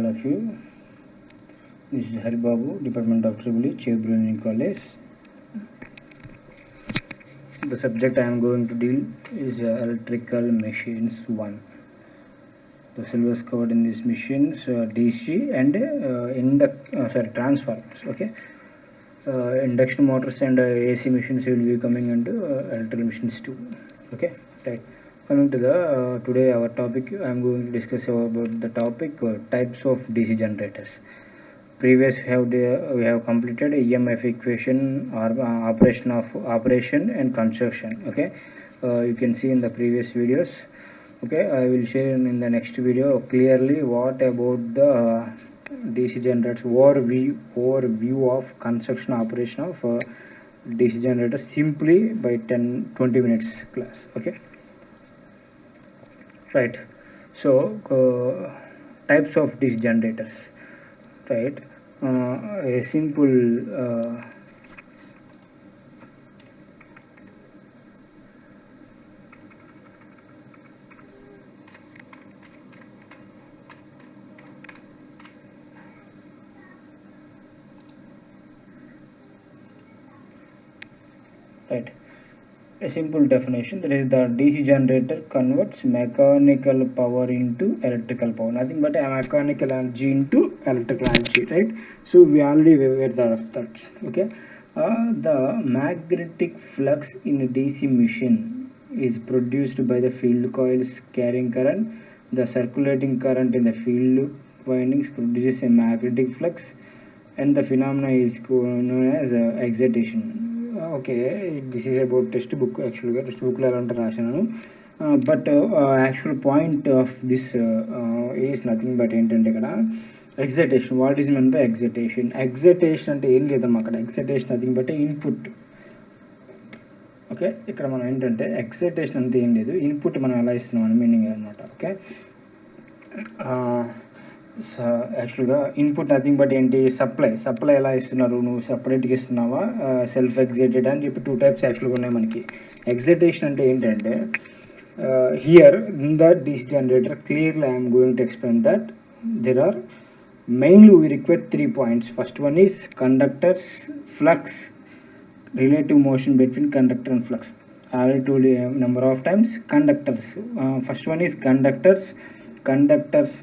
all of you. This is Hari Babu, Department of EEE, Chev Engineering College. The subject I am going to deal is electrical machines 1. The syllabus covered in these machines DC and transformers. Okay, induction motors and AC machines will be coming into electrical machines too. Okay, right. Coming to the today our topic, I am going to discuss about the topic types of DC generators. Previous we have completed EMF equation or operation and construction. Okay, you can see in the previous videos. Okay, I will share in the next video clearly what about the DC generators, overview of construction operation of DC generators simply by 10-20 minutes class. Okay, right. So types of DC generators, right? A simple right. A simple definition, that is the DC generator converts mechanical power into electrical power, nothing but a mechanical energy into electrical energy, right? So we already aware of that. Okay, the magnetic flux in a DC machine is produced by the field coils carrying current. The circulating current in the field windings produces a magnetic flux, and the phenomena is known as excitation. Okay, this is about textbook. Actually text బుక్లో ఎలా ఉంటే రాశాను, but actual point of this is nothing but ఏంటంటే ఇక్కడ excitation. What is mean by excitation? Excitation అంటే ఏం లేదమ్మా, అక్కడ excitation nothing but input. Okay, ఇక్కడ మనం ఏంటంటే ఎగ్జైటేషన్ అంతే ఏం లేదు, ఇన్పుట్ మనం ఎలా ఇస్తున్నాం అని మీనింగ్ అనమాట. ఓకే, యాక్చువల్గా ఇన్పుట్ నథింగ్ బట్ ఏంటి, సప్లై ఎలా ఇస్తున్నారు, నువ్వు సపరేట్గా ఇస్తున్నావా సెల్ఫ్ ఎగ్జైటెడ్ అని చెప్పి 2 టైప్స్ యాక్చువల్గా ఉన్నాయి మనకి. ఎగ్జైటేషన్ అంటే ఏంటంటే here in the DC generator clearly I am going to explain that there are mainly we require 3 points. First one is conductors, flux, relative motion between conductor and flux. I already told you a number of times. Conductors, first one is conductors.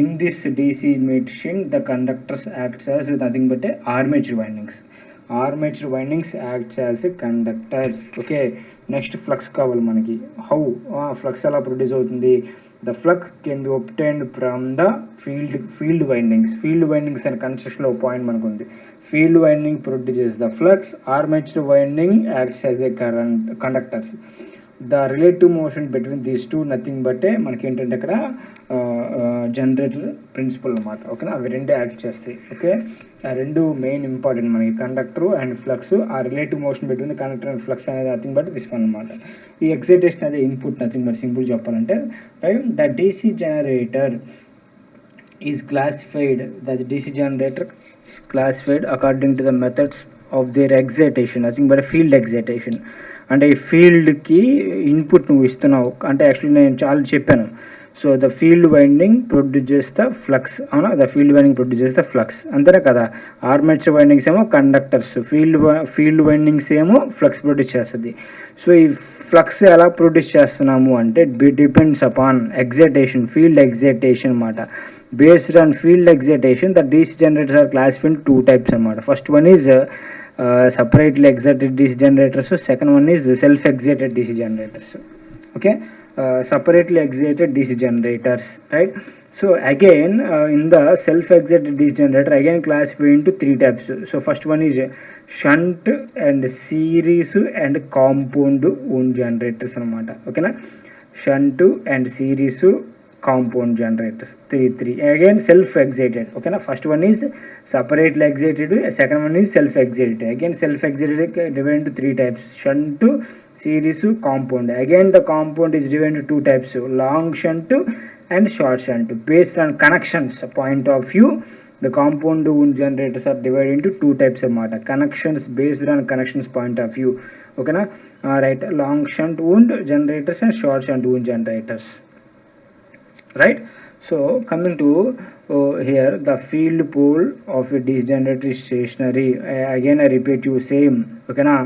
In this DC machine, the conductors acts as nothing but armature windings. Armature windings acts as conductors. Okay, next flux కావాలి మనకి. How flux ఎలా produce అవుతుంది? The flux can be obtained from the field windings. Field windings and construction లో point మనకు ఉంది. Field winding produces the flux. Armature winding acts as a conductors. The relative motion between these two nothing but మనకి ఏంటంటే అక్కడ generator principal అనమాట. ఓకేనా, అవి రెండు యాక్ట్ చేస్తాయి. ఓకే, ఆ రెండు మెయిన్ ఇంపార్టెంట్ మనకి, కండక్టర్ అండ్ ఫ్లక్స్. ఆ relative motion between conductor and flux అనేది నథింగ్ బట్ దిస్ వన్ అనమాట. ఈ ఎక్సైటేషన్ అదే ఇన్పుట్, నథింగ్ బట్ సింపుల్ చెప్పాలంటే the DC generator is classified, the DC generator classified according to the methods of their excitation, nothing but field excitation. అంటే ఈ ఫీల్డ్కి input నువ్వు ఇస్తున్నావు అంటే యాక్చువల్లీ నేను చాలా చెప్పాను. So the field winding produces the flux, అవునా, the field winding produces the flux, అంతేనా కదా. ఆర్మేచర్ వైండింగ్స్ ఏమో కండక్టర్స్, ఫీల్డ్ వైండింగ్స్ ఏమో ఫ్లక్స్ ప్రొడ్యూస్ చేస్తుంది. సో ఈ ఫ్లక్స్ ఎలా ప్రొడ్యూస్ చేస్తున్నాము అంటే depends upon excitation, field excitation అనమాట. Based on field excitation the DC generators are classified in 2 types అనమాట. First one is separately excited DC generators. Second one is self excited DC generators. Okay, separately excited DC generators, right? So again in the self excited DC generator again classified into 3 types. So first one is shunt and series and compound wound generators anamata. Okay na, shunt and series compound generators, 3 again self excited. Okay na, first one is separately excited, second one is self excited. Again self excited divided into 3 types, shunt, series, compound. Again the compound is divided into 2 types, long shunt and short shunt. Based on connections point of view, the compound wound generators are divided into 2 types of connections, based on connections point of view. Okay na, right, long shunt wound generators and short shunt wound generators, right? So coming to here the field pole of a DC generator is stationary. Again I repeat you same, ఓకేనా.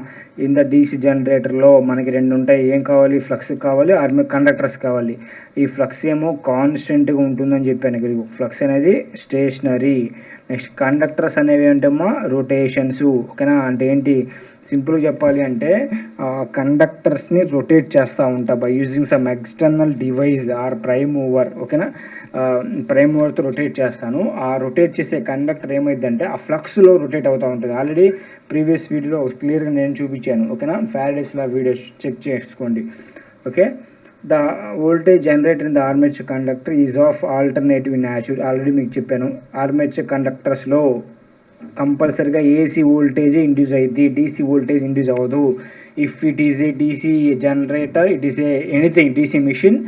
In the DC జనరేటర్లో మనకి రెండు ఉంటాయి, ఏం కావాలి, flux కావాలి, army conductors కావాలి. ఈ flux ఏమో కాన్స్టెంట్గా ఉంటుందని చెప్పాను, ఫ్లక్స్ అనేది స్టేషనరీ. నెక్స్ట్ కండక్టర్స్ అనేవి ఏంటమ్మా, రొటేషన్స్, ఓకేనా. అంటే ఏంటి, సింపుల్గా చెప్పాలి అంటే కండక్టర్స్ని రొటేట్ చేస్తూ ఉంటా by using some external device or prime mover, ఓకేనా. ప్రైమ్ మూవర్తో రొటేట్ చేస్తాను. ఆ రొటేట్ చేసే కండక్టర్ ఏమైందంటే ఆ ఫ్లక్స్లో రొటేట్ అవుతూ ఉంటుంది. ఆల్రెడీ ప్రీవియస్ వీడియోలో క్లియర్గా నేను చూపించాను, ఓకేనా. ఫ్యారడేస్ లా వీడియో చెక్ చేసుకోండి, okay. The voltage generator in the armature conductor is of alternative natural. Already మీకు చెప్పాను, ఆర్మేచర్ కండక్టర్స్లో కంపల్సరీగా ఏసీ వోల్టేజ్ ఇండ్యూస్ అయ్యింది, డీసీ వోల్టేజ్ ఇండ్యూస్ అవ్వదు. If it is a DC generator, it is a anything DC machine,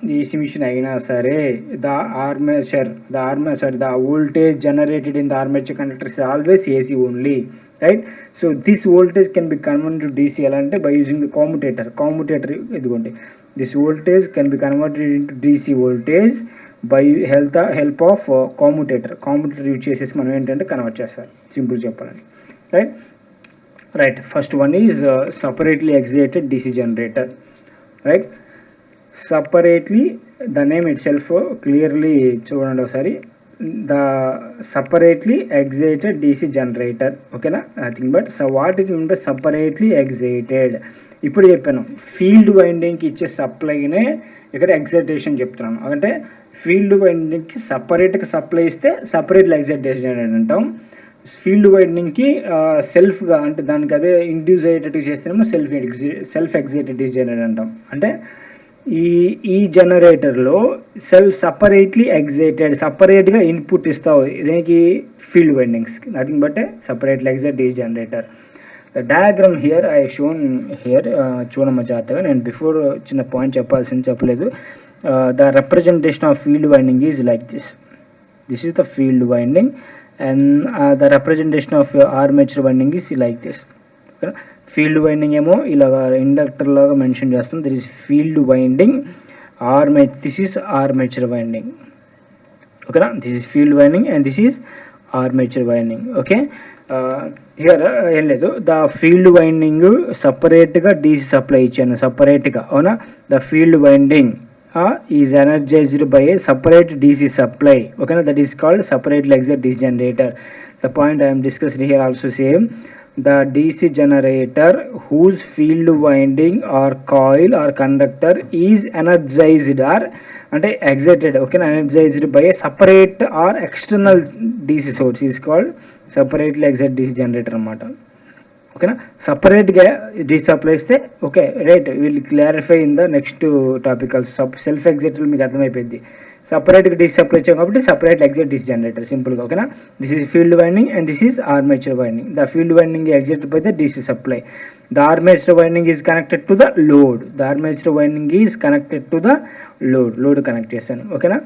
DC machine అయినా సరే the voltage generated in the armature conductor is always AC only, right. So this voltage can be converted to DC ఎలా అంటే by using the commutator ఇదిగోండి. This voltage can be converted into DC voltage by help of commutator use చేసేసి మనం ఏంటంటే convert చేస్తారు, simple చెప్పాలని, right. First one is separately excited DC generator, right. Separately, the name itself clearly చూడండి ఒకసారి, the separately excited DC generator, ఓకేనా. Nothing but what is mean by separately excited. ఇప్పుడు చెప్పాను, ఫీల్డ్ వైండింగ్కి ఇచ్చే సప్లైనే ఇక్కడ excitation చెప్తున్నాను. అంటే ఫీల్డ్ వైండింగ్కి సపరేట్గా సప్లై ఇస్తే సపరేట్లీ ఎగ్జైటేషన్ అంటాం. ఫీల్డ్ వైండింగ్కి సెల్ఫ్గా అంటే దానికి అదే ఇండ్యూస్ అయ్యేటట్టు చేస్తేనేమో సెల్ఫ్ ఎగ్జైటెడ్ డీసీ జనరేటర్ అంటాం. అంటే ఈ జనరేటర్లో సపరేట్లీ ఎగ్జైటెడ్, సపరేట్గా ఇన్పుట్ ఇస్తావు దీనికి ఫీల్డ్ వైండింగ్స్కి, nothing but separately excited DC generator. The diagram here I shown here, చూడమ్మ జాగ్రత్తగా, నేను బిఫోర్ చిన్న పాయింట్ చెప్పలేదు. The representation of field winding is like this is the field winding and the representation of armature winding is like this, ఓకేనా. Field winding ఏమో ఇలాగా inductor లాగా mention చేస్తాం, this is field winding, this is armature winding, ఓకేనా. This is field winding and this is armature winding, okay. Here ఏం లేదు, the field winding సపరేట్గా DC supply ఇచ్చాను, సపరేట్గా, అవునా. The field winding is energized by a separate DC supply, ఓకేనా. That is called separately excited DC generator. The point I'm discussed here also same. The DC generator whose field winding or coil or conductor is energized or అంటే excited, okay, energized by a separate or external DC source is called separately excited DC generator అన్నమాట, ఓకేనా. సపరేట్గా DC supply ఇస్తే okay, right, will clarify in the next topic also. Self excited మీకు అర్థమైపోయింది, సపరేట్గా DC supply ఇచ్చాం కాబట్టి separate excite DC generator, సింపుల్గా, ఓకేనా. This is field winding and this is armature winding. The field winding excited by the DC supply, the armature winding is connected to the load, load connect చేస్తాను, ఓకేనా.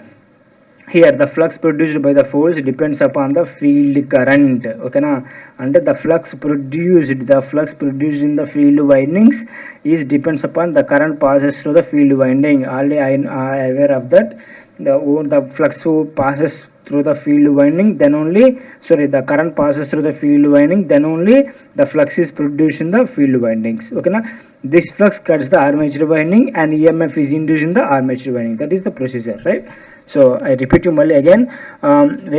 Here the flux produced by the force depends upon the field current, ఓకేనా. అంటే the flux produced in the field windings is depends upon the current passes through the field winding. Already I aware of that. The flux passes through the field winding, then only the current passes through the field winding, then only the flux is produced in the field windings, okay na. This flux cuts the armature winding and EMF is induced in the armature winding. That is the procedure, right. So I repeat you మళ్ళీ again,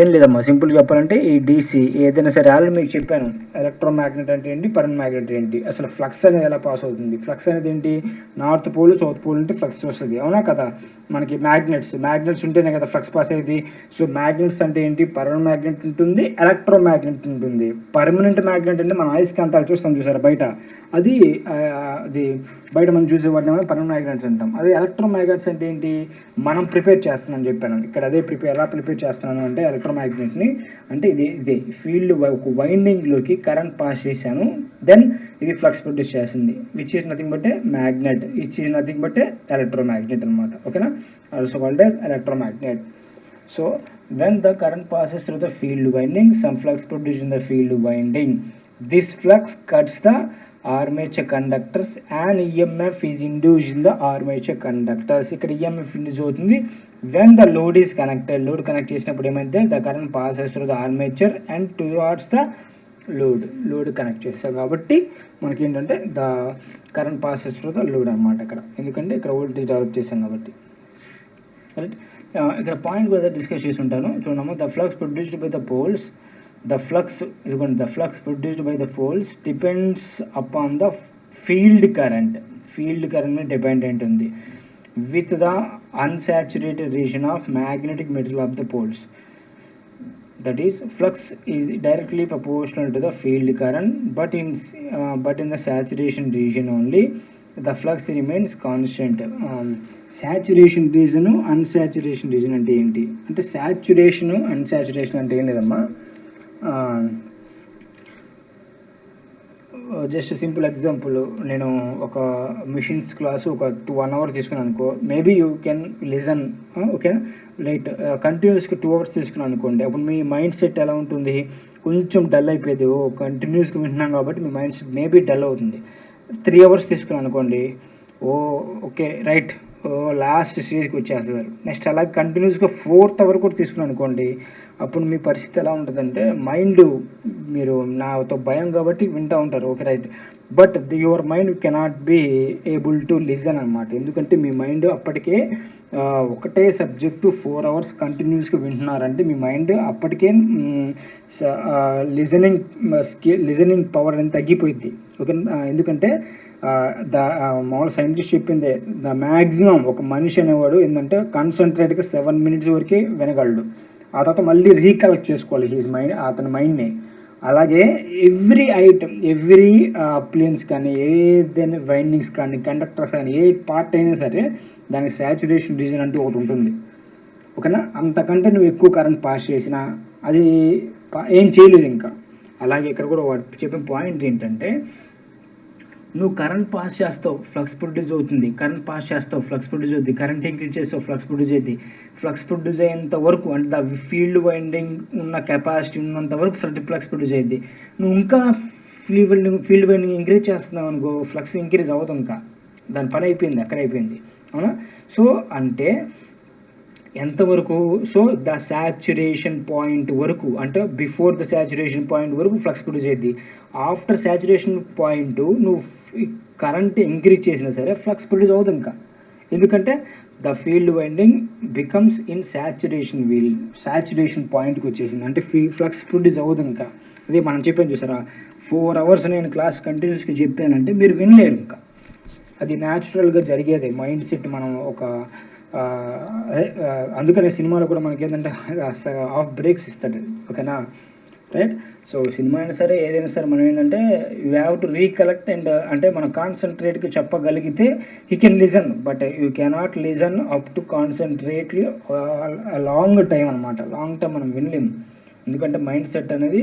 ఏం లేదమ్మా, సింపుల్గా చెప్పాలంటే ఈ DC ఏదైనా సరే already మీకు చెప్పాను, ఎలక్ట్రోమాగ్నెట్ అంటే ఏంటి, కరెంట్ మ్యాగ్నెట్ ఏంటి, అసలు ఫ్లక్స్ అనేది ఎలా పాస్ అవుతుంది. ఫ్లక్స్ అనేది ఏంటి, నార్త్ పోల్ సౌత్ పోల్ ఉంటే ఫ్లక్స్ వస్తుంది, అవునా కదా. మనకి మ్యాగ్నెట్స్ ఉంటేనే కదా ఫ్లక్స్ పాస్ అయ్యేది. సో మ్యాగ్నెట్స్ అంటే ఏంటి, పర్మనెంట్ మ్యాగ్నెట్ ఉంటుంది, ఎలక్ట్రోమాగ్నెట్ ఉంటుంది. పర్మనెంట్ మ్యాగ్నెట్ అంటే మనం అయస్కాంతాలు చూస్తాం చూసారా బయట, అది బయట మనం చూసే వాటిని పర్మనెంట్ మ్యాగ్నెట్స్ అంటాం. అదే ఎలక్ట్రోమాగ్నెట్స్ అంటే ఏంటి, మనం ప్రిపేర్ చేస్తున్నాం చెప్పాను ఇక్కడ. అదే ఎలా ప్రిపేర్ చేస్తున్నాను అంటే ఎలక్ట్రోమాగ్నెట్ని అంటే ఇదే ఫీల్డ్ ఒక వైండింగ్లోకి కరెంట్ పాస్ చేశాను, దెన్ ఇది ఫ్లక్స్ ప్రొడ్యూస్ చేసింది, which is nothing but a magnet, which is nothing but a electromagnet అనమాట, ఓకేనా. Also called as electromagnet. So when the current passes through the field winding, some flux produced in the field winding. This flux cuts the armature conductors and EMF is induced in the armature conductors. ఇక్కడ EMF induce అవుతుంది, when the load is connected, load connect చేసినప్పుడు ఏమైతే the current passes through the armature and towards the load connect చేస్తారు కాబట్టి మనకి ఏంటంటే the current passes through the load అనమాట ఇక్కడ, ఎందుకంటే ఇక్కడ వోల్టేజ్ డెవలప్ చేసాం కాబట్టి. రైట్, ఇక్కడ పాయింట్ కూడా డిస్కస్ చేసి ఉంటాను చూడము. The flux produced by the poles, the flux ఇదిగోండి, the flux produced by the poles depends upon the field current మీద డిపెండెంట్ ఉంది with the unsaturated region of magnetic material of the poles. That is, flux is directly proportional to the field current, but in the saturation region only the flux remains constant. Saturation region, unsaturation region అంటే ఏంటి అంటే, saturation unsaturation అంటే ఏం లేదమ్మా, just simple example, నేను ఒక machines class ఒక 1 hour తీసుకున్నాను అనుకో, maybe you can listen, okay right, కంటిన్యూస్గా 2 hours తీసుకున్నాను అనుకోండి, అప్పుడు మీ మైండ్ సెట్ ఎలా ఉంటుంది, కొంచెం డల్ అయిపోయింది. కంటిన్యూస్గా వింటున్నాం కాబట్టి మీ మైండ్ సెట్ మేబీ డల్ అవుతుంది. 3 hours తీసుకున్నాను అనుకోండి, ఓకే రైట్, లాస్ట్ స్టేజ్కి వచ్చేస్తారు. నెక్స్ట్ అలాగే కంటిన్యూస్గా 4th hour కూడా తీసుకున్నాను అనుకోండి, అప్పుడు మీ పరిస్థితి ఎలా ఉంటుందంటే, మైండ్ మీరు నాతో భయం కాబట్టి వింటూ ఉంటారు, okay right, but your mind cannot be able to listen అనమాట. ఎందుకంటే మీ మైండ్ అప్పటికే ఒకటే సబ్జెక్టు 4 hours కంటిన్యూస్గా వింటున్నారంటే మీ మైండ్ అప్పటికే లిజనింగ్ పవర్ అనేది తగ్గిపోయింది, ఓకే. ఎందుకంటే మామూలు సైంటిస్ట్ చెప్పిందే, ద మ్యాక్సిమం ఒక మనిషి అనేవాడు ఏంటంటే కాన్సన్ట్రేట్గా 7 minutes వరకే వినగలడు, ఆ తర్వాత మళ్ళీ రీకలెక్ట్ చేసుకోవాలి అతని మైండ్ని. అలాగే ఎవ్రీ ఐటమ్, ఎవ్రీ అప్లయన్స్ కానీ, ఏదైనా వైండింగ్స్ కానీ, కండక్టర్స్ కానీ, ఏ పార్ట్ అయినా సరే దానికి సాచురేషన్ రీజన్ అంటూ ఒకటి ఉంటుంది, ఓకేనా. అంతకంటే నువ్వు ఎక్కువ కరెంట్ పాస్ చేసినా అది ఏం చేయలేదు ఇంకా. అలాగే ఇక్కడ కూడా చెప్పిన పాయింట్ ఏంటంటే, నువ్వు కరెంట్ పాస్ చేస్తావు, ఫ్లక్స్ ప్రొడ్యూస్ అవుతుంది, కరెంట్ పాస్ చేస్తావు, ఫ్లక్స్ ప్రొడ్యూస్ అవుతుంది, కరెంట్ ఇంక్రీజ్ చేస్తావు, ఫ్లక్స్ ప్రొడ్యూస్ అవుతుంది. ఫ్లక్స్ ప్రొడ్యూస్ అయ్యేంత వరకు అంటే ద ఫీల్డ్ వైండింగ్ ఉన్న కెపాసిటీ ఉన్నంత వరకు ఫ్లక్స్ ప్రొడ్యూస్ అయ్యింది. నువ్వు ఇంకా ఫీల్డ్ వైండింగ్ ఇంక్రీజ్ చేస్తున్నావు అనుకో, ఫ్లక్స్ ఇంక్రీజ్ అవ్వదు, ఇంకా దాని పని అయిపోయింది, అక్కడ అయిపోయింది, అవునా. సో అంటే ఎంతవరకు, సో ద సాచురేషన్ పాయింట్ వరకు, అంటే బిఫోర్ ద సాచురేషన్ పాయింట్ వరకు ఫ్లక్స్ ప్రొడ్యూస్ అయ్యింది. ఆఫ్టర్ సాచురేషన్ పాయింట్ నువ్వు కరెంట్ ఇంక్రీజ్ చేసినా సరే ఫ్లక్స్ ప్రొడ్యూస్ అవ్వదు ఇంకా, ఎందుకంటే the field winding becomes in saturation పాయింట్కి వచ్చేసింది, అంటే ఫ్లక్స్ ప్రొడ్యూస్ అవ్వదు ఇంకా. అదే మనం చెప్పాను చూసారా, 4 hours నేను క్లాస్ కంటిన్యూస్గా చెప్పానంటే మీరు వినలేరు ఇంకా, అది న్యాచురల్గా జరిగేదే మైండ్ సెట్. మనం ఒక అందుకనే సినిమాలో కూడా మనకి ఏంటంటే హాఫ్ బ్రేక్స్ ఇస్తాడు, ఓకేనా రైట్. సో సినిమా అయినా సరే ఏదైనా సరే మనం ఏంటంటే you have to recollect and అంటే మనం కాన్సన్ట్రేట్గా చెప్పగలిగితే he can listen, but you cannot listen up to concentratedly long time అనమాట. లాంగ్ టైం మనం వినలేము, ఎందుకంటే మైండ్ సెట్ అనేది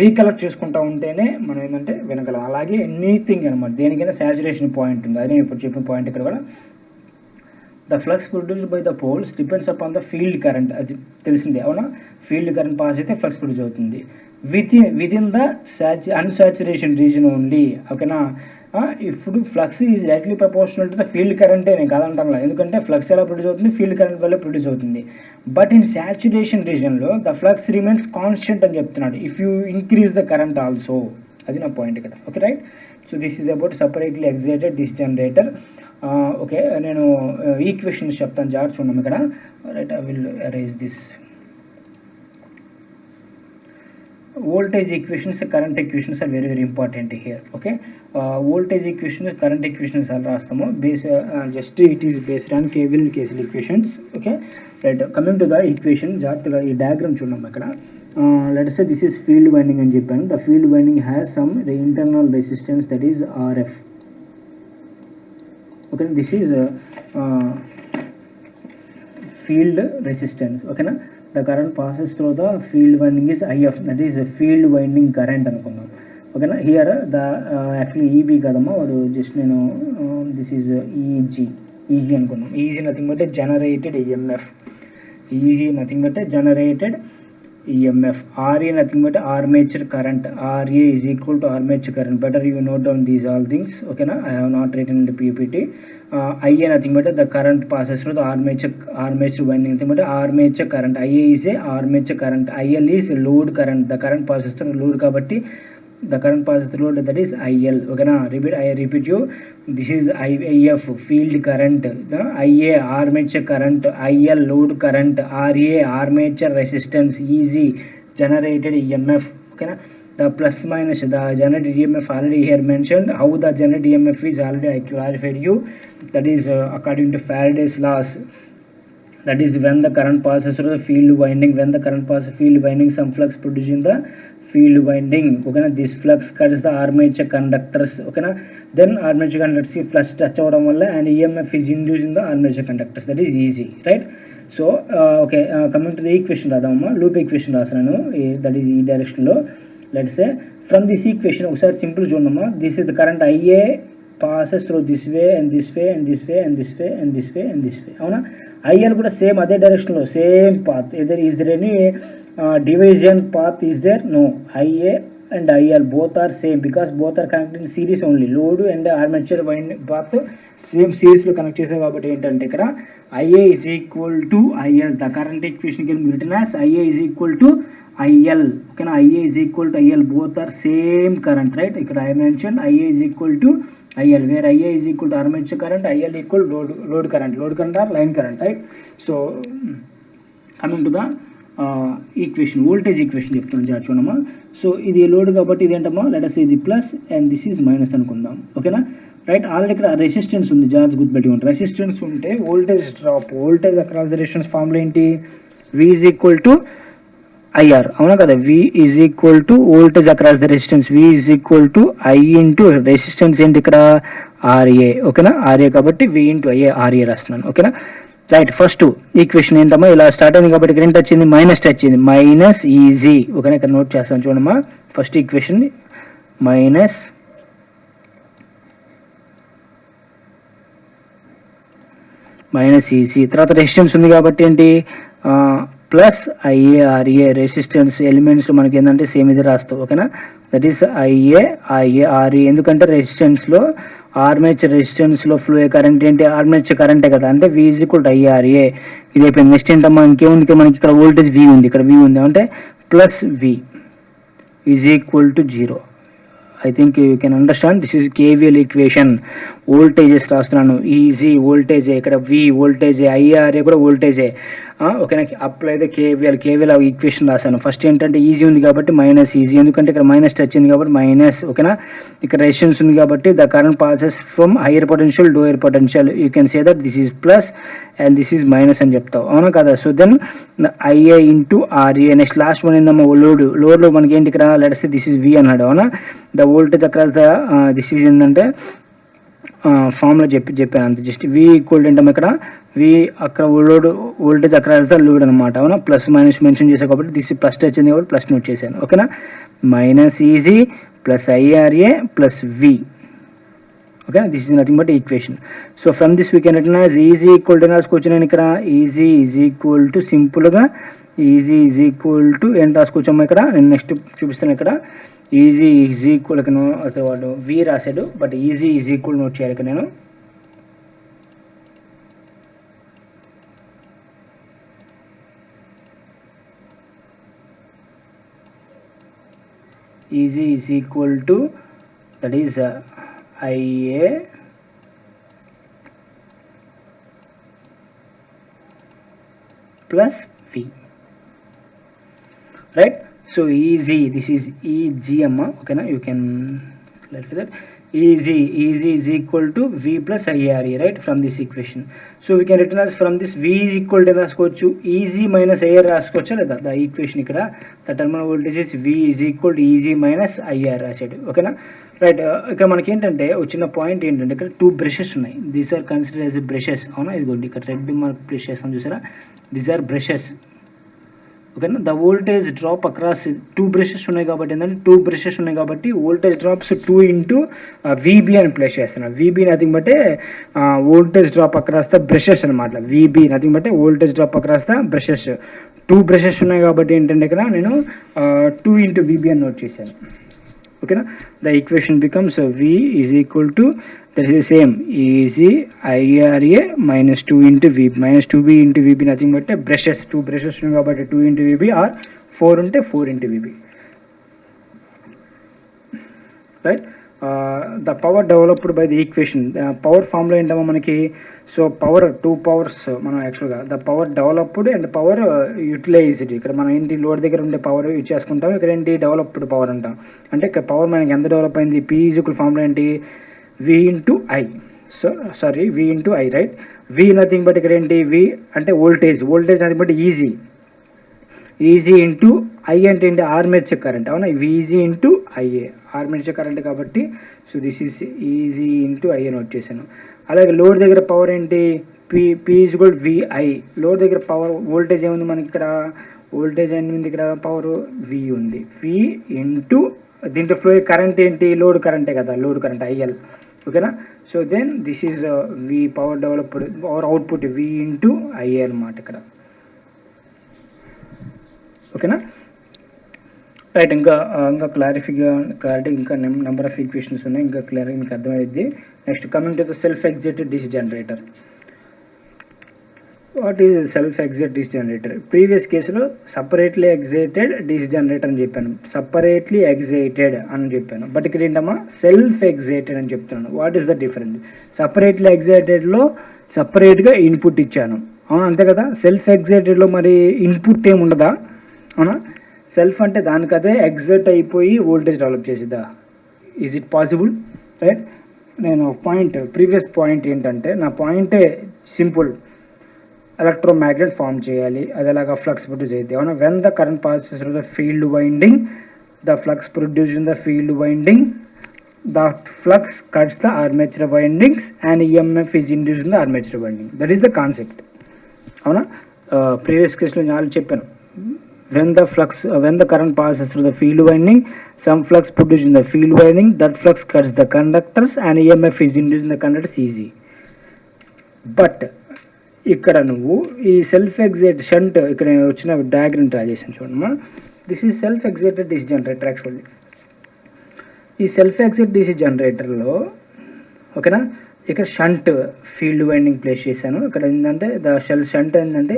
రీకలెక్ట్ చేసుకుంటూ ఉంటేనే మనం ఏంటంటే వినగలం. అలాగే ఎనీథింగ్ అనమాట, దేనికైనా సాచురేషన్ పాయింట్ ఉంది, అదే ఇప్పుడు చెప్పిన పాయింట్ ఇక్కడ కూడా. The flux produced by the poles depends upon the field current, అది తెలిసిందే, అవునా. ఫీల్డ్ కరెంట్ పాస్ అయితే ఫ్లక్స్ ప్రొడ్యూస్ అవుతుంది within the unsaturation region only, ఓకేనా. ఇప్పుడు flux is directly proportional to the field కరెంటే, నేను కాదంటాను, ఎందుకంటే ఫ్లక్స్ ఎలా ప్రొడ్యూస్ అవుతుంది, ఫీల్డ్ కరెంట్ వల్ల ప్రొడ్యూస్ అవుతుంది. బట్ ఇన్ సాచురేషన్ రీజన్లో ద ఫ్లక్స్ రిమైన్స్ కాన్స్టెంట్ అని చెప్తున్నాడు, if you increase the current also. అది నా పాయింట్ ఇక్కడ, okay right. So this is about separately excited DC generator. Okay, నేను ఈక్వేషన్స్ చెప్తాను, జాగ్రత్త చూడండి ఇక్కడ, right. I will arrange this voltage equations, current equations are very very important here, okay. Voltage equations, current equations all rastamu base, just it is based on KVL KCL equations, okay right. Coming to the equation, జాగ్రత్తగా ఈ diagram చూడండి ఇక్కడ. Let us say this is field winding అని చెప్పాను. The field winding has some internal resistance, that is RF, okay. This is field resistance, okay na. The current passes through the field winding is IF, that is field winding current అనుకుందాం, ఓకేనా. Here the actually EB కదమ్మా, వాడు just నేను this is EG అనుకుందాం. EG nothing but generated EMF, EG nothing but generated EMF. RA nothing but armature current, RA is equal to armature current. Better you note down these all things, ఓకేనా. I have not written in the PPT. IA nothing but the current passes through the armature winding, nothing but armature current. IA is a armature current, IL is load current, the current passes through load kabatti the current passes through load, that is IL. Okay na, repeat you, this is IF field current, the IA armature current, IL load current, RA armature resistance, EZ generated EMF. Okay na, the plus minus, the generated EMF already here mentioned. How the generated EMF is already I clarified you, that is according to Faraday's laws, that is when the current passes through the field winding, when the current passes field winding, some flux produced in the field winding. Okay na, this flux cuts the armature conductors. Okay na, then armature conductors ki flux touch avadam valla and EMF is induced in the armature conductors, that is easy, right? So okay, coming to the equation radamma, loop equation rasanu, that is e direction lo. Let's say from this equation ఒకసారి simple చూడమ్మా, this is the current IA passes through this way and this way and this way and this way and this way and this way. అవునా, IL కూడా same అదే direction లో same path. is there any division path is there? No, IA and IL both are same because both are connected in series only. Load and armature wind path same series లో connect చేసాం కాబట్టి ఏంటంటే ఇక్కడ IA is equal to IL, the current equation can be written as IA is equal to IL. Okay na, IA is equal to IL, both are same current, right? ఇక్కడ I mentioned IA is equal to IL, where IA is equal to armature current, IL equal load current or line current, right? So coming to the equation, voltage equation చెప్తున్నాను జాగ్రత్త చూడమ్మా. So ఇది load కాబట్టి ఇది ఏంటమ్మా, let us say ఇది plus and this is minus అనుకుందాం. ఓకేనా, రైట్? ఆల్రెడీ ఇక్కడ రెసిస్టెన్స్ ఉంది, జాగ్రత్త గుర్తుపెట్టి ఉంటుంది. రెసిస్టెన్స్ ఉంటే voltage drop, voltage across the resistance formula ఏంటి, V is equal to IR, అవునా కదా? V is equal to voltage across the resistance, V is equal to I into resistance ఏంటి ఇక్కడ RA. ఓకేనా, RA కాబట్టి V ఇంటూ RA రాస్తున్నాను. ఓకేనా, right? First equation ఏంటమ్మా, ఇలా స్టార్ట్ అయింది కాబట్టి ఇక్కడ ఏంటి వచ్చింది, మైనస్ వచ్చింది, మైనస్ ఈజీ. ఓకేనా, ఇక్కడ నోట్ చేస్తాను చూడమ్మా. ఫస్ట్ ఈక్వేషన్ మైనస్ ఈజీ, తర్వాత రెసిస్టెన్స్ ఉంది కాబట్టి ఏంటి ప్లస్ IARA. రెసిస్టెన్స్ ఎలిమెంట్స్ మనకి ఏంటంటే సేమ్ ఇది రాస్తావు. ఓకేనా, దట్ ఈస్ IARA. ఎందుకంటే రెసిస్టెన్స్లో ఆర్మేచర్ రెసిస్టెన్స్లో ఫ్లో కరెంట్ ఏంటి, ఆర్మేచర్ కరెంటే కదా, అంటే V is equal to IARA. ఇది అయిపోయింది. నెక్స్ట్ ఏంటమ్మా, ఇంకేముంది, మనకి ఇక్కడ వోల్టేజ్ V ఉంది, ఇక్కడ V ఉంది అంటే plus V is equal to 0. I think you can understand, this is KVL equation. Voltages రాస్తున్నాను, ఈజీ వోల్టేజ్, ఇక్కడ V వోల్టేజ్, IARA కూడా వోల్టేజే. ఓకేనా, అప్లై ద కేవీఎల్ ఈక్వేషన్ రాశాను. ఫస్ట్ ఏంటంటే ఈజీ ఉంది కాబట్టి మైనస్ ఈజీ, ఎందుకంటే ఇక్కడ మైనస్ టచ్ ఉంది కాబట్టి మైనస్. ఓకేనా, ఇక్కడ రెసిస్టెన్స్ ఉంది కాబట్టి the current passes from higher potential lower potential. You can say that this is plus and this is minus అని చెప్తావు, అవునా కదా? So then IA into RA. Next last one ఏందమ్మా, లోడ్లో మనకి ఏంటి ఇక్కడ let's say this is V అన్నాడు, అవునా? The voltage across the this is ఏంటంటే ఫార్ములా చెప్పాను అంతే. జస్ట్ V ఈక్వల్ ఏంటమ్మా, ఇక్కడ V అక్కడ వోల్టేజ్ అక్రాస్ ద లోడ్ అనమాట, అవునా? ప్లస్ మైనస్ మెన్షన్ చేశాను కాబట్టి దిస్ ప్లస్ వచ్చింది కాబట్టి ప్లస్ నోట్ చేశాను. ఓకేనా, minus easy plus IRA plus V. Okay, this is nothing but equation. So from this we can return as easy equal to రాసుకోవచ్చు. నేను ఇక్కడ ఈజీ ఈజ్ ఈక్వల్ టు సింపుల్గా ఈజీ ఈజ్ ఈక్వల్ టు ఏం రాసుకోవచ్చమ్మా, ఇక్కడ నేను next చూపిస్తాను. ఇక్కడ easy is equal, ఇక్కడ వాడు V రాశాడు but easy is equal note చేయాలి ఇక్కడ నేను. Easy is equal to that is IA plus V, right? So easy, this is EG amma. Okay na, you can let that easy is equal to V plus IRA, right? From this equation, so we can written as from this V is equal to raskochu easy minus IR raskochu leda. The equation ikkada the terminal voltage is V is equal to easy minus IR rasadu. Okay na, right? ఇక్కడ మనకి ఏంటంటే వచ్చిన point ఏంటంటే ఇక్కడ 2 brushes ఉన్నాయి. These are consider as brushes, అవునా? ఇదిగోండి ఇక్కడ రెడ్ మార్క్ ప్లేస్ చేస్తాం చూసారా, దీస్ ఆర్ బ్రషెస్. ఓకేనా, the voltage drop across 2 brushes ఉన్నాయి కాబట్టి ఏంటంటే 2 బ్రషెస్ ఉన్నాయి కాబట్టి వోల్టేజ్ డ్రాప్స్ 2 ఇంటూ VB అని ప్లేస్ చేస్తున్నాను. VB nothing but the voltage drop across the brushes అనమాట. VB nothing but the voltage drop across the brushes. 2 brushes ఉన్నాయి కాబట్టి ఏంటంటే ఇక్కడ నేను 2 ఇంటూ VB అని నోట్ చేశాను. ఓకేనా. The equation becomes V is equal to that is the same easy IRA minus 2 into V minus 2V into VB nothing but brushes, 2 brushes ఉన్నాయి కాబట్టి 2 into VB ఆర్ 4 ఉంటే 4 into VB, right. The power developed by the equation, power formula ఏంటమ్మా మనకి, so power 2 powers మనం యాక్చువల్గా the power developed and power utilised, ఇక్కడ మనం ఏంటి లోడ్ దగ్గర ఉండే పవర్ యూజ్ చేసుకుంటాం, ఇక్కడ ఏంటి డెవలప్డ్ పవర్ అంటాం. అంటే ఇక్కడ పవర్ మనకి ఎంత డెవలప్ అయింది, P ఈక్వల్ ఫార్ములా ఏంటి V into I, so sorry V into I, right. V nothing but ఇక్కడ ఏంటి V అంటే voltage nothing but EG into I అంటే ఏంటి ఆర్మేచర్ కరెంట్, అవునా. VG into IA armature current కాబట్టి so this is EG into I అని వచ్చేసాను. అలాగే లోడ్ దగ్గర పవర్ ఏంటి P is equal VI, load దగ్గర పవర్ వోల్టేజ్ ఏముంది మనకి ఇక్కడ, వోల్టేజ్ ఏముంది ఇక్కడ, పవర్ V ఉంది, V ఇంటూ దీంట్లో ఫ్లో కరెంట్ ఏంటి లోడ్ కరెంటే కదా, లోడ్ కరెంట్ IL, ఓకేనా. So then this is V power developed power output V into IA అనమాట ఇక్కడ, ఓకేనా, రైట్. ఇంకా క్లారిటీ ఇంకా నెంబర్ ఆఫ్ ఈక్వేషన్స్ ఉన్నాయి, ఇంకా క్లియర్గా మీకు అర్థమైంది. Next coming to the self excited DC generator. What is self excited DC generator? Previous కేసులో సపరేట్లీ ఎగ్జైటెడ్ DC జనరేటర్ అని చెప్పాను, సపరేట్లీ ఎగ్జైటెడ్ అని చెప్పాను. బట్ ఇక్కడ ఏంటమ్మా సెల్ఫ్ ఎగ్జైటెడ్ అని చెప్తున్నాను. What is the difference? Separately ఎగ్జైటెడ్లో సపరేట్గా ఇన్పుట్ ఇచ్చాను, అవునా, అంతే కదా. సెల్ఫ్ ఎగ్జైటెడ్లో మరి ఇన్పుట్ ఏమి ఉండదా, అవునా. సెల్ఫ్ అంటే దానికి అదే ఎగ్జైట్ అయిపోయి వోల్టేజ్ డెవలప్ చేసిద్దా? Is it possible, right. నేను ప్రీవియస్ పాయింట్ ఏంటంటే, నా పాయింటే సింపుల్, ఎలక్ట్రోమాగ్నెట్ ఫామ్ చేయాలి, అది ఎలాగా ఫ్లక్స్ ప్రొడ్యూస్ అయితే, అవునా. When the current passes through the field winding, the flux produce in the field winding, the flux cuts the armature windings and EMF is induced in the armature winding. That is the concept, అవునా. Previous కేసులో నేను చెప్పాను, when the current passes through the field winding, some flux produced in the field winding, that flux cuts the conductors and EMF is induced in the conductors easy. But ఇక్కడ నువ్వు ఈ self excite shunt, ఇక్కడ వచ్చిన diagram draw చేసాను చూడమ్మా, this is self excited DC generator. Actually ఈ self excite DC జనరేటర్లో, ఓకేనా, ఇక్కడ షంట్ ఫీల్డ్ వైండింగ్ ప్లేస్ చేశాను. ఇక్కడ ఏంటంటే ద షంట్ ఏంటంటే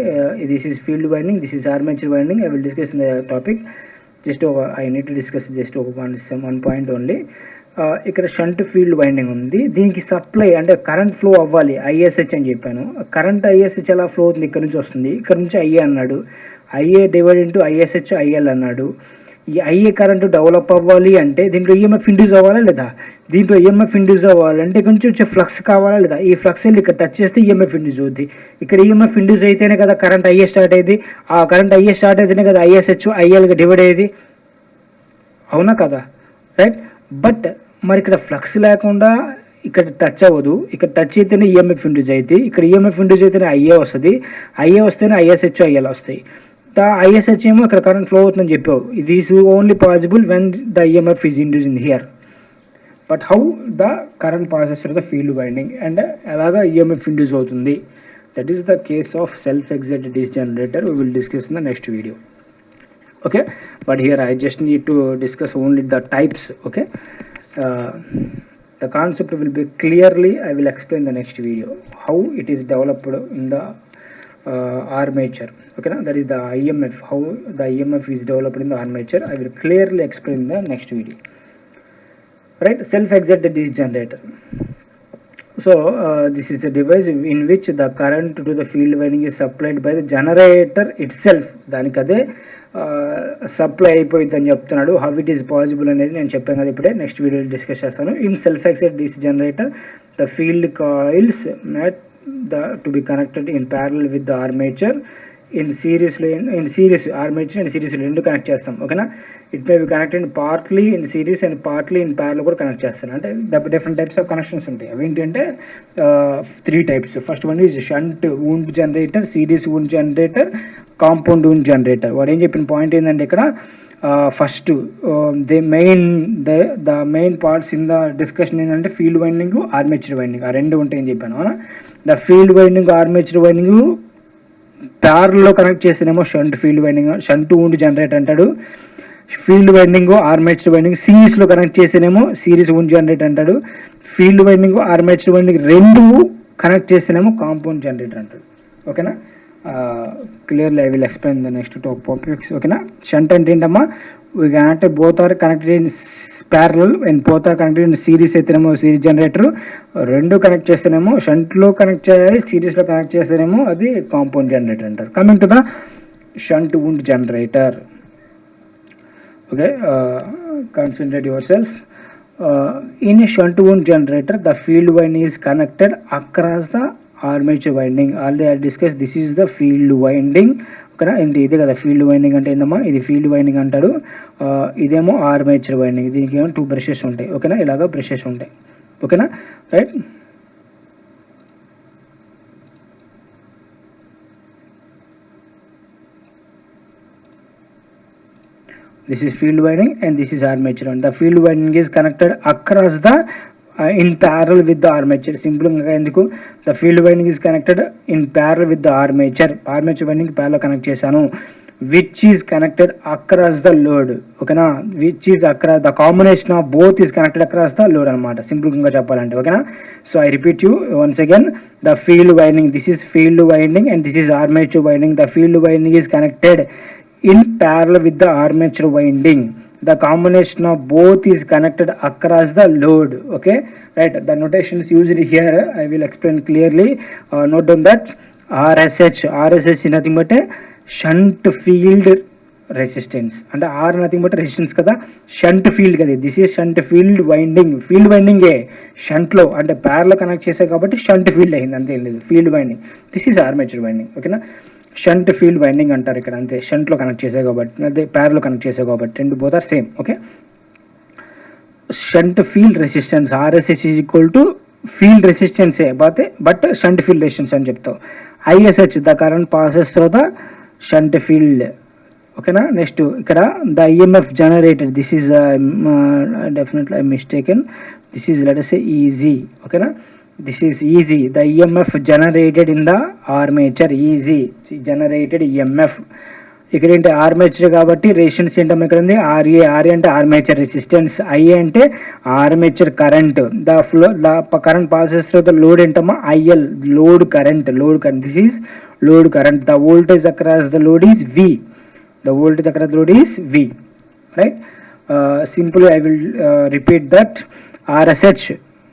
this is field winding, this is armature winding. I will discuss in the topic, just I need to discuss just one point only. ఇక్కడ shunt field winding ఉంది, దీనికి supply అంటే current flow అవ్వాలి, ISH అని చెప్పాను. Current ISH ఎలా flow అవుతుంది, ఇక్కడ నుంచి వస్తుంది, ఇక్కడ నుంచి IA అన్నాడు, IA divide into ISH IL అన్నాడు. ఈ IA కరెంటు డెవలప్ అవ్వాలి అంటే దీంట్లో EMF ఇండ్యూస్ అవ్వాలా లేదా, దీంట్లో EMF ఇండ్యూస్ అవ్వాలంటే ఇక్కడ నుంచి వచ్చే ఫ్లక్స్ కావాలా లేదా, ఈ ఫ్లక్స్ వెళ్ళి ఇక్కడ టచ్ చేస్తే EMF ఇండ్యూస్ అవుద్ది, ఇక్కడ EMF ఇండ్యూస్ అయితేనే కదా కరెంట్ IA స్టార్ట్ అయ్యేది, ఆ కరెంట్ IA స్టార్ట్ అయితేనే కదా ISH ILగా డివైడ్ అయ్యేది, అవునా కదా, రైట్. బట్ మరి ఇక్కడ ఫ్లక్స్ లేకుండా ఇక్కడ టచ్ అవ్వదు, ఇక్కడ టచ్ అయితేనే EMF ఇండ్యూస్ అవుతుంది, ఇక్కడ EMF ఇండ్యూస్ అయితేనే IA వస్తుంది, IA వస్తేనే ISH IL వస్తాయి. ద ISH ఏమో ఇక్కడ కరెంట్ ఫ్లో అవుతుందని చెప్పావు, ఇది is only possible when the EMF is induce in here. But how the current passes through the field winding and ఎలాగా EMF ఇండ్యూస్ అవుతుంది, that is the case of self excited DC generator. We will discuss in the next video, okay. But here I just need to discuss only the types, okay. The concept will be clearly, I will explain the next video how it is developed in the armature, okay. That is the EMF, how the EMF is developed in the armature. I will clearly explain in the next video, right. Self excited DC generator. So this is a device in which the current to the field winding is supplied by the generator itself. దానికదే supply అయిపోయిందని చెప్తున్నాడు. How it is possible అనేది నేను చెప్పాను కదా ఇప్పుడే, next వీడియోలో discuss చేస్తాను. In self excited DC generator the field coils met to be connected in parallel with the armature in series armature and series రెండు కనెక్ట్ చేస్తాం, ఓకేనా. It may be connected partly in series and partly in parallel కూడా connect చేస్తాను. అంటే different types of connections ఉంటాయి. అవి ఏంటంటే 3 types. First one is shunt wound generator, series wound generator, compound wound generator. వాడు ఏం చెప్పిన పాయింట్ ఏంటంటే ఇక్కడ first the main parts in the discussion ఏంటంటే ఫీల్డ్ వైండింగ్, ఆర్మేచర్ వైండింగ్, ఆ రెండు ఉంటాయని చెప్పాను, అవునా. The field winding, armature winding ప్యారల్లో కనెక్ట్ చేస్తేనేమో shunt field winding, shunt wound generator అంటాడు. ఫీల్డ్ వైండింగ్ ఆర్మేచర్ వైండింగ్ సిరీస్లో కనెక్ట్ చేస్తేనేమో సిరీస్ వూండ్ జనరేటర్ అంటాడు. ఫీల్డ్ వైండింగ్ ఆర్మేచర్ వైండింగ్ రెండు కనెక్ట్ చేస్తేనేమో కాంపౌండ్ జనరేటర్ అంటాడు. ఓకేనా, clearly I will explain the next topics. ఓకేనా, షంట్ అంటే ఏంటమ్మా, we can అంటే both are connected in parallel and both are connected in series అయితేనేమో సిరీస్ జనరేటర్, రెండు కనెక్ట్ చేస్తేనేమో షంట్లో కనెక్ట్ చేయాలి, సిరీస్లో కనెక్ట్ చేస్తేనేమో అది కాంపౌండ్ జనరేటర్ అంటారు. Coming to the shunt wound generator. Okay, concentrate your self. In a shunt wound generator, the field winding is connected across the armature winding. Already I discussed, this is the field winding. ఓకేనా, ఏంటి ఇదే కదా field winding అంటే ఏంటమ్మా, ఇది field winding అంటాడు. ఇదేమో armature winding, దీనికి ఏమో 2 బ్రషెస్ ఉంటాయి. ఓకేనా, ఇలాగ బ్రషెస్ ఉంటాయి. ఓకేనా, right. This is field winding and this is armature, and the field winding is connected across the in parallel with the armature. Simple గా ఎందుకు, the field winding is connected in parallel with the armature. Armature winding parallel connect చేశాను, which is connected across the load. ఓకేనా, which is across the combination of both is connected across the load అన్నమాట, simple గా చెప్పాలంటే. ఓకేనా, so I repeat you once again, the field winding, this is field winding and this is armature winding. The field winding is connected in parallel with the armature winding. The combination of both is connected across the load. Okay, right, the notation is used here, I will explain clearly. Note down that RSH is nothing but a shunt field resistance, and R nothing but resistance kada, shunt field kada, this is shunt field winding. Field winding A shunt లో అంటే parallel connect చేసే కాబట్టి shunt field అయింది, అంతే లేదు field winding. This is armature winding. ఓకేనా, shunt field winding అంటారు ఇక్కడ, అంతే షంట్లో కనెక్ట్ చేసే కాబట్టి, అదే ప్యారలో కనెక్ట్ చేసే కాబట్టి, రెండు both are same. Okay, shunt field resistance RSS is equal to field రెసిస్టెన్సే బట్ షంట్ ఫీల్డ్ రెసిస్టెన్స్ అని చెప్తావు. ISH the current passes through the shunt field. ఓకేనా, నెక్స్ట్ ఇక్కడ the EMF generated, this is definitely I mistaken, this is let us say EG. ఓకేనా, this is easy, the EMF generated in the armature, easy generated EMF. ఇక్కడ ఏంటి armature కాబట్టి resistance ఏంటమ్మా ఇక్కడ ఉంది RA అంటే ఆర్మేచర్ రెసిస్టెన్స్, ఐఏ అంటే armature current, the flow current passes through the load ఏంటమ్మా IL, load current, this is load current. The voltage across the load is V, the voltage across the load is V, right. Simple I will repeat that. RSH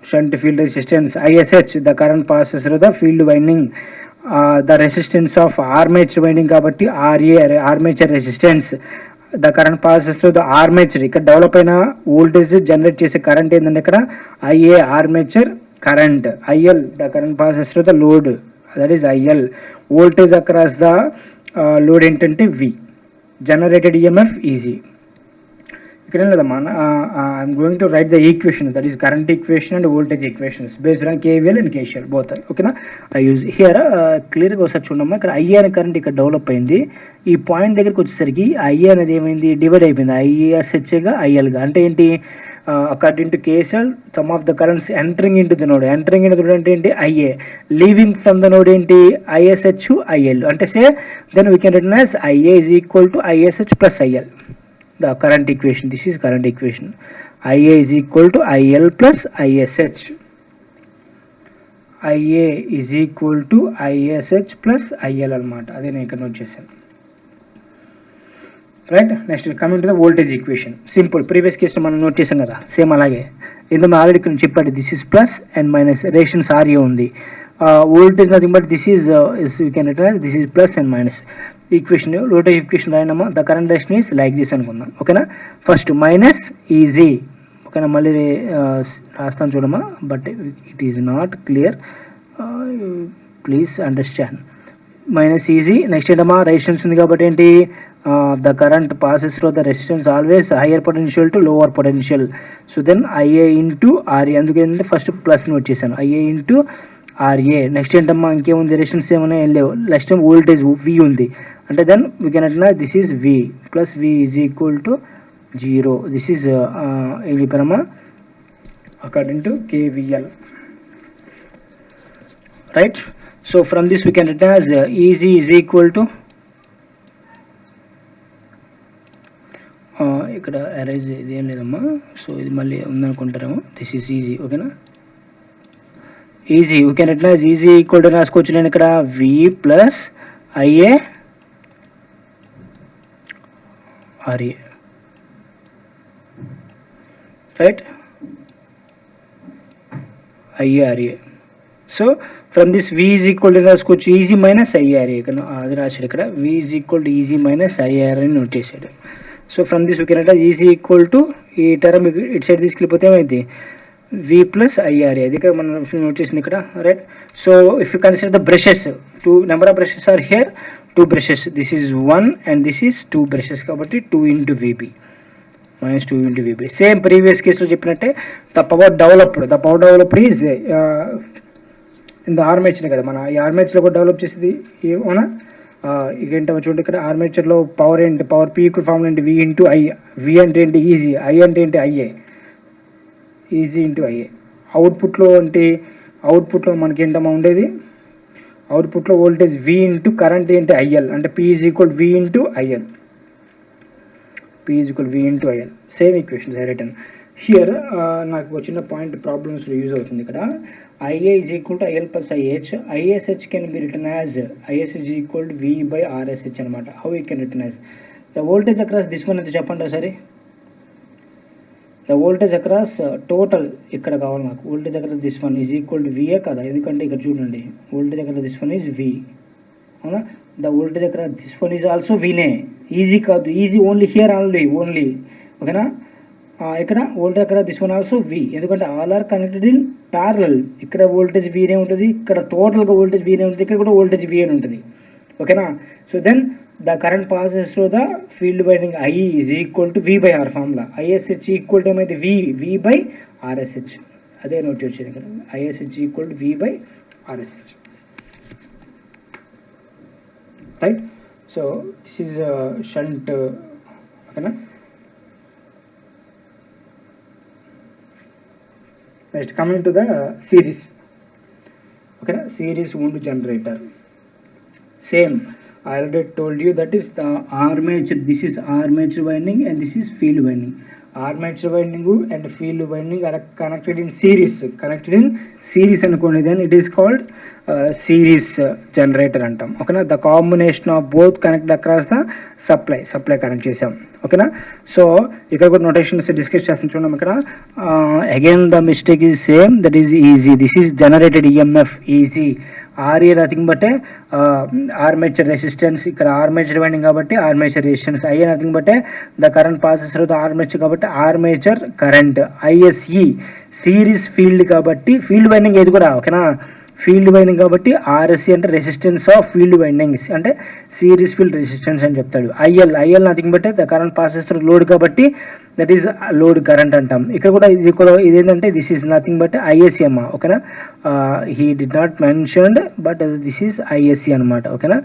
shunt field resistance, ISH the current passes through the field winding, the resistance of armature winding కాబట్టి RA armature resistance, the current passes through the armature. ఇక్కడ develop అయిన voltage generate చేసే current ఏంటంటే ఇక్కడ IA armature current, IL the current passes through the load, that is IL. voltage across the load ఏంటంటే V, generated EMF easy. ఇక్కడ లేదమ్మా, I'm going to right the equation, that is current equation and voltage equations based on KVL and KCL both. ఓకేనా, I use here క్లియర్గా ఒకసారి చూడమ్మా. ఇక్కడ IA అనే current ఇక్కడ డెవలప్ అయింది, ఈ పాయింట్ దగ్గరికి వచ్చేసరికి ఐఏ అనేది ఏమైంది, డివైడ్ అయిపోయింది ఐఎస్హెచ్గా ఐఎల్గా. అంటే ఏంటి, according to KCL sum of the currents entering into the node, entering into అంటే ఏంటి IA, leaving from the node ఏంటి ఐఎస్హెచ్ ఐఎల్. అంటే say then we can return as IA is equal to ISH plus IL. The current equation, this is current equation, IA is equal to IL plus ISH, IA is equal to ISH plus IL అన్నమాట, అదే నేను ఇక్కడ note చేశాను, right. Next coming to the voltage equation, simple previous కేసులో మనం note చేసాం కదా, same అలాగే ఇందులో ఆల్రెడీ ఇక్కడ చెప్పాడు, this is plus and minus, రేషన్స్ ఆర్ఏ ఉంది, voltage nothing but this is you can return this is plus and minus. Equation voltage equation రాయనమ్మా, the current direction is like this అనుకుందాం. ఓకేనా, ఫస్ట్ మైనస్ ఈజీ. ఓకేనా, మళ్ళీ రాస్తాను చూడమ్మా, but it is not clear, please understand. Minus EG. Next ఏంటమ్మా, resistance ఉంది కాబట్టి ఏంటి, the current passes through the resistance always higher potential to lower potential. So then IA into RA, అందుకేంటంటే first ప్లస్ని వచ్చేసాను, ఐఏ ఇంటూ ఆర్ఏ. నెక్స్ట్ ఏంటమ్మా, ఇంకేముంది, resistance ఏమైనా వెళ్ళలేవు, నెక్స్ట్ వోల్టేజ్ వి ఉంది, అంటే దెన్ వీ కెన్ అట్లా this is V plus V is equal to 0. This is ఏం చెప్పారమ్మా, according to KVL, right. So from this we can return as EG is equal to అరేజ్ ఇదేం లేదమ్మా. So ఇది మళ్ళీ ఉందనుకుంటారేమో. This is EG. ఓకేనా, EG. Okay, return EG equal to రాసుకోవచ్చు నేను ఇక్కడ V plus IA RA, right, IRA. So from this V is equal to రాసుకోవచ్చు ఈజీ మైనస్ ఐఆర్ఏ. ఇక్కడ అది రాశాడు, ఇక్కడ V is equal to EG minus IRA అని నోట్ చేశాడు. సో ఫ్రమ్ దిస్ ఓకేనట ఈజీ ఈక్వల్ టు ఈ టర్మ్ ఇటు సైడ్ తీసుకెళ్ళిపోతే ఏమైంది వి ప్లస్ ఐఆర్ఏ. అది ఇక్కడ మనం నోట్ చేసింది ఇక్కడ, right. So if you consider the brushes, number of brushes are here 2 brushes, this is 1 and this is 2 brushes కాబట్టి 2 into VB minus 2 into VB. Same previous కేసులో చెప్పినట్టే the power developed is in the armature కదా. మన ఈ ఆర్మేచర్లో కూడా develop చేసేది ఏమన్నా ఇక ఏంటో చూడండి, ఇక్కడ ఆర్మేచర్లో పవర్ ఏంటి, పవర్ పీ ఈక్వల్ ఫార్ములా ఏంటి వి ఇంటూ ఐ. వి అంటే ఏంటి ఈజీ, ఐ అంటే ఏంటి ఐఏ, ఈజీ ఇంటూ ఐఏ. అవుట్పుట్లో మనకి ఏంటమ్మా ఉండేది, అవుట్పుట్లో వోల్టేజ్ వి ఇంటూ కరెంట్ ఏంటి ఐఎల్, అంటే P is equal V into IL, P is equal V into IL. Same equations I return here. నాకు వచ్చిన పాయింట్ ప్రాబ్లమ్స్లో యూజ్ అవుతుంది ఇక్కడ. IA is equal to IL plus IH. ISH can be written as IS is equal to V by RSH అనమాట. How we can written as the voltage across this one అయితే చెప్పండి ఒకసారి. the voltage across total ఇక్కడ కావాలి నాకు. voltage across this one is equal to VA కదా, ఎందుకంటే ఇక్కడ చూడండి voltage across this one is V, అవునా. the voltage across this one is also Vనే, ఈజీ కాదు, ఈజీ ఓన్లీ హియర్ ఓన్లీ ఓకేనా. ఇక్కడ వోల్టేజ్ అక్కడ దిస్ వన్ ఆల్సో వి, ఎందుకంటే all are connected in parallel. ఇక్కడ వోల్టేజ్ వీనే ఉంటుంది, ఇక్కడ టోటల్గా వోల్టేజ్ వీనే ఉంటుంది, ఇక్కడ కూడా వోల్టేజ్ వి అని ఉంటుంది, ఓకేనా. So then the current passes through the field winding I is equal to V by R formula. ISH equal to ఏమైంది వి బై ఆర్ఎస్హెచ్, అదే నోట్ వచ్చేది ఇక్కడ. ISH equal to V by RSH, right. So this is shunt, ఓకేనా. Next, coming to the series, okay, series wound generator. Same, I already told you that is the armature. This is armature winding and this is field winding. Armature winding and field winding are connected in series అనుకోండి. Then it is called series generator అంటాం, ఓకేనా. The combination of both connect across the supply connect చేసాం, ఓకేనా. So ఇక్కడ కూడా notations discuss చేస్తాం చూడండి. ఇక్కడ again the mistake is same, that is EG. This is generated EMF EG. RA nothing but armature resistance, ఇక్కడ ఆర్మేచర్ వైండింగ్ కాబట్టి armature resistance. IA nothing but the current passes through the armature కాబట్టి armature current. ISE series field కాబట్టి field winding ఏది కూడా, ఓకేనా. Field winding కాబట్టి RSC అంటే resistance of field windings, అంటే సిరీస్ ఫీల్డ్ రెసిస్టెన్స్ అని చెప్తాడు. IL nothing but the current passes through load కాబట్టి దట్ ఈస్ లోడ్ కరెంట్ అంటాం. ఇక్కడ కూడా ఇది ఏంటంటే this is nothing but ISC అమ్మా, ఓకేనా. He did not mentioned but this is ISC అనమాట, ఓకేనా.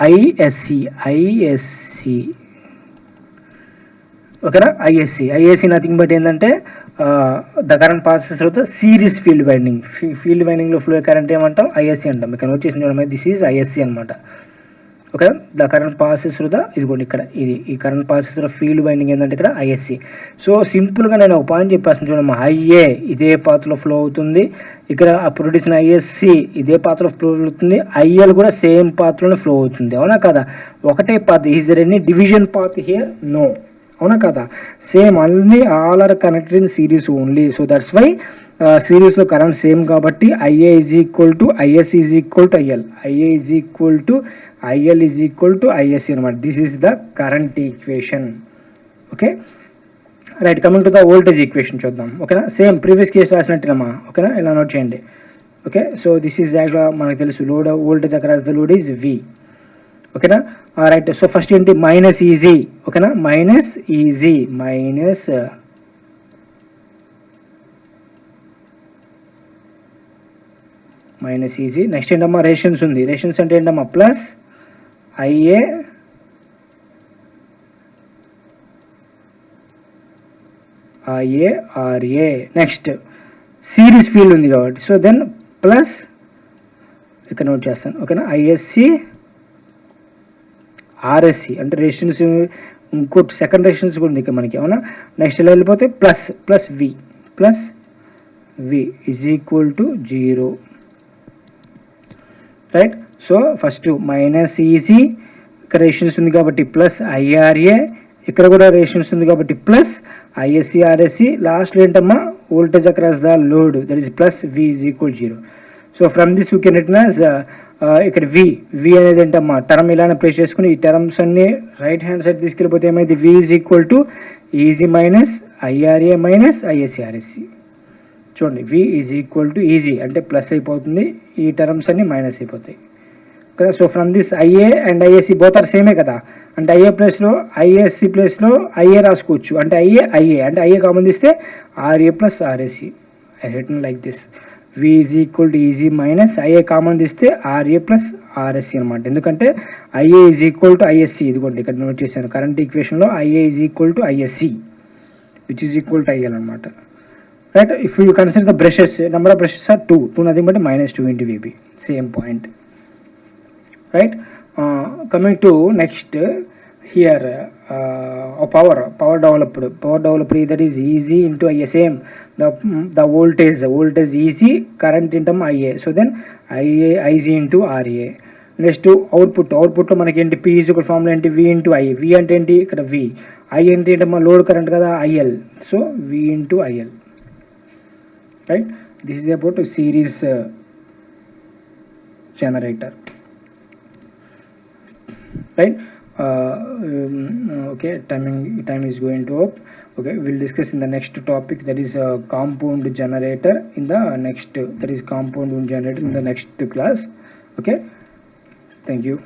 ఐఎస్సి ఓకేనా. ఐఎస్సి నథింగ్ బట్ ఏంటంటే the current passes through the series field winding. Field వైండింగ్లో ఫ్లో కరెంట్ ఏమంటాం ఐఎస్సి అంటాం. ఇక్కడ వచ్చేసి చూడడం దిస్ ఈజ్ ఐఎస్సి అనమాట, okay. The current passes through the ఇదిగోండి ఇక్కడ ఈ current passes through field winding ఏంటంటే ఇక్కడ ఐఎస్సి. సో సింపుల్గా నేను ఒక పాయింట్ చెప్పేస్తాను చూడమ్మా. ఐఏ ఇదే పాత్రలో ఫ్లో అవుతుంది, ఇక్కడ ప్రొడ్యూస్ ఐఎస్సి ఇదే పాత్రలో ఫ్లో అవుతుంది, ఐఎల్ కూడా సేమ్ పాత్రలోనే ఫ్లో అవుతుంది, అవునా కదా. ఒకటే path. Is there any division path here? No, అవునా కదా. సేమ్ అన్ని all are connected in series only. So that's why సిరీస్లో కరెంట్ సేమ్ కాబట్టి IA is equal to IS is equal to IL, IA is equal to IL is equal to ISC అనమాట. This is the current equation, okay, right. Coming to the voltage equation చూద్దాం, ఓకేనా. Same previous case రాసినట్టేనమ్మా, ఓకేనా. ఇలా note చేయండి, okay. So this is యాక్చువల్గా మనకు తెలుసు load voltage across the load is V, ఓకేనా, రైట్. సో ఫస్ట్ ఏంటి మైనస్ ఈజీ, ఓకేనా. Minus EG. నెక్స్ట్ ఏంటమ్మా రేషన్స్ ఉంది. రేషన్స్ అంటే ఏంటమ్మా plus IA RA. Next series field ఉంది కాబట్టి సో దెన్ ప్లస్ ఇక్కడ నోట్ చేస్తాను, ఓకేనా. ఐఎస్సి ఆర్ఎస్సి అంటే రెసిస్టెన్స్ ఇంకోటి సెకండ్ రెసిస్టెన్స్ కూడా ఉంది ఇక్కడ మనకి అవునా. నెక్స్ట్ ఇలా వెళ్ళిపోతే plus V is equal to 0 right. So first minus EG, ఇక్కడ రెసిస్టెన్స్ ఉంది కాబట్టి ప్లస్ ఐఆర్ఏ, ఇక్కడ కూడా రెసిస్టెన్స్ ఉంది కాబట్టి ప్లస్ ఐఎస్సి ఆర్ఎస్సి, లాస్ట్లో ఏంటమ్మా voltage across the load that is plus V is equal 0. So from this you can written as ఇక్కడ వి అనేది ఏంటమ్మా టర్మ్ ఇలానే ప్లేస్ చేసుకుని ఈ టర్మ్స్ అన్ని రైట్ హ్యాండ్ సైడ్ తీసుకెళ్ళిపోతే ఏమైంది V is equal to EG minus IRA minus ISC RSC. చూడండి V is equal to EG అంటే ప్లస్ అయిపోతుంది, ఈ టర్మ్స్ అన్ని మైనస్ అయిపోతాయి కదా. So from this IA and ISC both are సేమే కదా, అంటే ఐఏ ప్లేస్లో ఐఎస్సి ప్లేస్లో ఐఏ రాసుకోవచ్చు, అంటే ఐఏ అంటే ఐఏ కామన్ తీస్తే RA plus RSC. I written like this V is equal to EG minus IA common తీస్తే ఆర్ఏ ప్లస్ ఆర్ఎస్సి అనమాట. ఎందుకంటే IA is equal to ISC, ఇదిగోండి ఇక్కడ నోట్ చేశాను కరెంట్ ఈక్వేషన్లో IA is equal to ISC which is equal to IL అనమాట. Right. If you consider the brushes, number of brushes are 2 nothing but -2 into VB, same point. Right. Coming to next here, power developed that is easy into IA, same the voltage easy, current into IA, so then IA IC into RA. Next output లో మనకి ఏంటి P is equal formula ఏంటి V into I, V అంటే ఏంటి ఇక్కడ V, I అంటే ఏంటమ్మా load current కదా IL, so V into IL. Right. This is about a series generator. Right. Okay, time is going to up. Okay, we'll discuss in the next topic, that is compound generator in the next, that is compound generator in the next class. Okay, thank you.